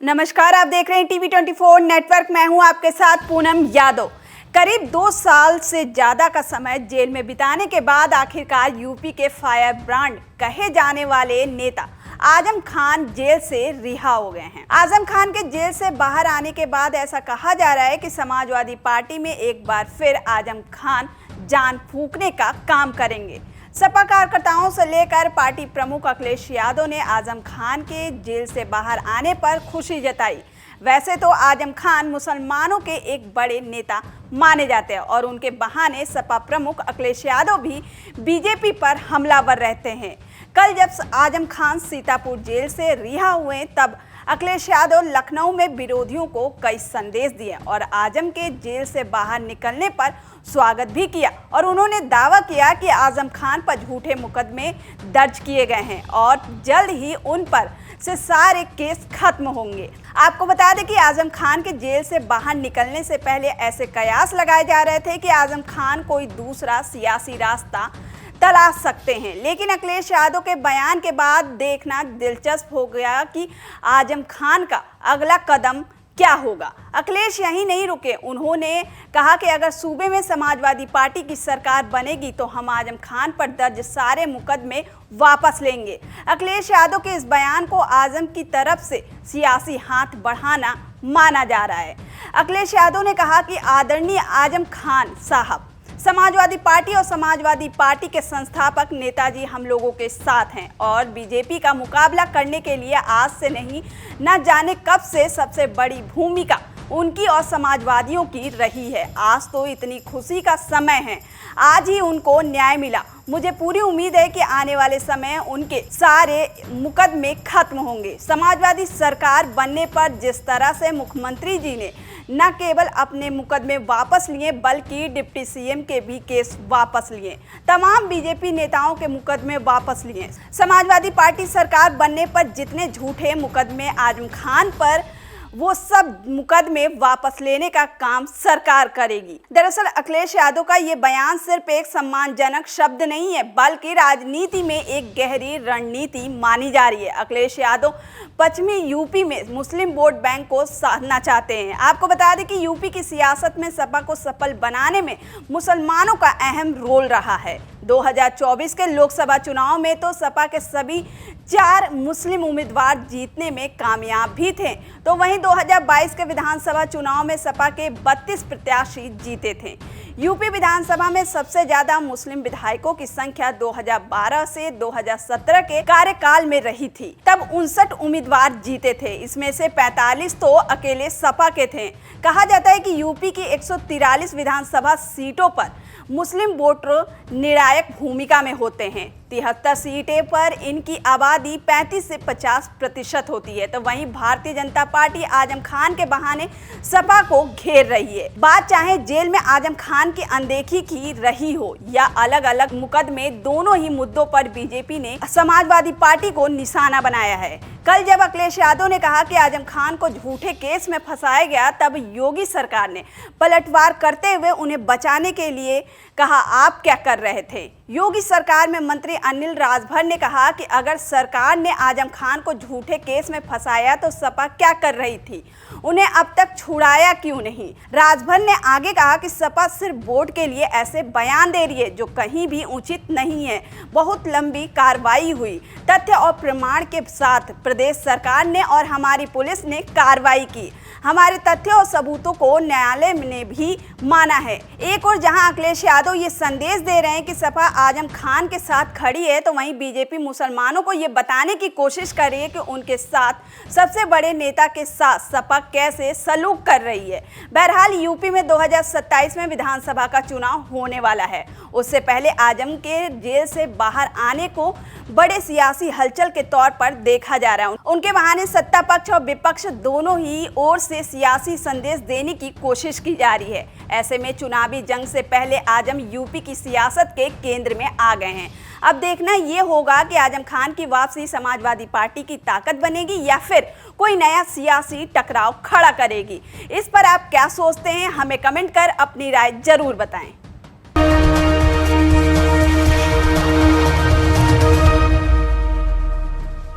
नमस्कार, आप देख रहे हैं टीवी 24 नेटवर्क। मैं हूं आपके साथ पूनम यादव। करीब 2 साल से ज़्यादा का समय जेल में बिताने के बाद आखिरकार यूपी के फायर ब्रांड कहे जाने वाले नेता आजम खान जेल से रिहा हो गए हैं। आजम खान के जेल से बाहर आने के बाद ऐसा कहा जा रहा है कि समाजवादी पार्टी में एक बार फिर आजम खान जान फूंकने का काम करेंगे। सपा कार्यकर्ताओं से लेकर पार्टी प्रमुख अखिलेश यादव ने आजम खान के जेल से बाहर आने पर खुशी जताई। वैसे तो आजम खान मुसलमानों के एक बड़े नेता माने जाते हैं और उनके बहाने सपा प्रमुख अखिलेश यादव भी बीजेपी पर हमलावर रहते हैं। कल जब आजम खान सीतापुर जेल से रिहा हुए तब अखिलेश यादव लखनऊ में विरोधियों को कई संदेश दिए और आजम के जेल से बाहर निकलने पर स्वागत भी किया और उन्होंने दावा किया कि आजम खान पर झूठे मुकदमे दर्ज किए गए हैं और जल्द ही उन पर से सारे केस खत्म होंगे। आपको बता दें कि आजम खान के जेल से बाहर निकलने से पहले ऐसे कयास लगाए जा रहे थे कि आजम खान कोई दूसरा सियासी रास्ता तलाश सकते हैं, लेकिन अखिलेश यादव के बयान के बाद देखना दिलचस्प हो गया कि आजम खान का अगला कदम क्या होगा। अखिलेश यहीं नहीं रुके, उन्होंने कहा कि अगर सूबे में समाजवादी पार्टी की सरकार बनेगी तो हम आजम खान पर दर्ज सारे मुकदमे वापस लेंगे। अखिलेश यादव के इस बयान को आजम की तरफ से सियासी हाथ बढ़ाना माना जा रहा है। अखिलेश यादव ने कहा कि आदरणीय आजम खान साहब समाजवादी पार्टी और समाजवादी पार्टी के संस्थापक नेताजी हम लोगों के साथ हैं और बीजेपी का मुकाबला करने के लिए आज से नहीं न जाने कब से सबसे बड़ी भूमिका उनकी और समाजवादियों की रही है। आज तो इतनी खुशी का समय है, आज ही उनको न्याय मिला। मुझे पूरी उम्मीद है कि आने वाले समय उनके सारे मुकदमे खत्म होंगे। समाजवादी सरकार बनने पर जिस तरह से मुख्यमंत्री जी ने न केवल अपने मुकदमे वापस लिए बल्कि डिप्टी सीएम के भी केस वापस लिए, तमाम बीजेपी नेताओं के मुकदमे वापस लिए। समाजवादी पार्टी सरकार बनने पर जितने झूठे मुकदमे आजम खान पर वो सब मुकदमे वापस लेने का काम सरकार करेगी। दरअसल अखिलेश यादव का ये बयान सिर्फ एक सम्मानजनक शब्द नहीं है बल्कि राजनीति में एक गहरी रणनीति मानी जा रही है। अखिलेश यादव पश्चिमी यूपी में मुस्लिम वोट बैंक को साधना चाहते हैं। आपको बता दें कि यूपी की सियासत में सपा को सफल बनाने में मुसलमानों का अहम रोल रहा है। 2024 के लोकसभा चुनाव में तो सपा के सभी 4 मुस्लिम उम्मीदवार जीतने में कामयाब भी थे, तो वहीं 2022 के विधानसभा चुनाव में सपा के 32 प्रत्याशी जीते थे। यूपी विधानसभा में सबसे ज्यादा मुस्लिम विधायकों की संख्या 2012 से 2017 के कार्यकाल में रही थी, तब 59 उम्मीदवार जीते थे, इसमें से 45 तो अकेले सपा के थे। कहा जाता है कि यूपी की 143 विधानसभा सीटों पर मुस्लिम वोटर निर्णायक भूमिका में होते हैं। 73 सीटें पर इनकी आबादी 35 से 50% होती है, तो वहीं भारतीय जनता पार्टी आजम खान के बहाने सपा को घेर रही है। बात चाहे जेल में आजम खान की अनदेखी की रही हो या अलग अलग मुकदमे, दोनों ही मुद्दों पर बीजेपी ने समाजवादी पार्टी को निशाना बनाया है। कल जब अखिलेश यादव ने कहा कि आजम खान को झूठे केस में फंसाया गया, तब योगी सरकार ने पलटवार करते हुए उन्हें बचाने के लिए कहा, आप क्या कर रहे थे। योगी सरकार में मंत्री अनिल राजभर ने कहा कि अगर सरकार ने आजम खान को झूठे केस में फंसाया तो सपा क्या कर रही थी, उन्हें अब तक छुड़ाया क्यों नहीं। राजभर ने आगे कहा कि सपा सिर्फ वोट के लिए ऐसे बयान दे रही है जो कहीं भी उचित नहीं है। बहुत लंबी कार्रवाई हुई, तथ्य और प्रमाण के साथ प्रदेश सरकार ने और हमारी पुलिस ने कार्रवाई की। हमारे तथ्यों और सबूतों को न्यायालय ने भी माना है। एक और जहां अखिलेश यादव ये संदेश दे रहे हैं कि सपा आजम खान के साथ खड़ी है, तो वहीं बीजेपी मुसलमानों को ये बताने की कोशिश कर रही है कि उनके साथ सबसे बड़े नेता के साथ सपा कैसे सलूक कर रही है। बहरहाल यूपी में 2027 में विधानसभा का चुनाव होने वाला है। उससे पहले आजम के जेल से बाहर आने को बड़े सियासी हलचल के तौर पर देखा जा रहा है। उनके बहाने सत्ता पक्ष और विपक्ष दोनों ही ओर से सियासी संदेश देने की कोशिश की जा रही है। ऐसे में चुनावी जंग से पहले आजम यूपी की सियासत के केंद्र में आ गए हैं। अब देखना ये होगा कि आजम खान की वापसी समाजवादी पार्टी की ताकत बनेगी या फिर कोई नया सियासी टकराव खड़ा करेगी। इस पर आप क्या सोचते हैं, हमें कमेंट कर अपनी राय जरूर बताएं।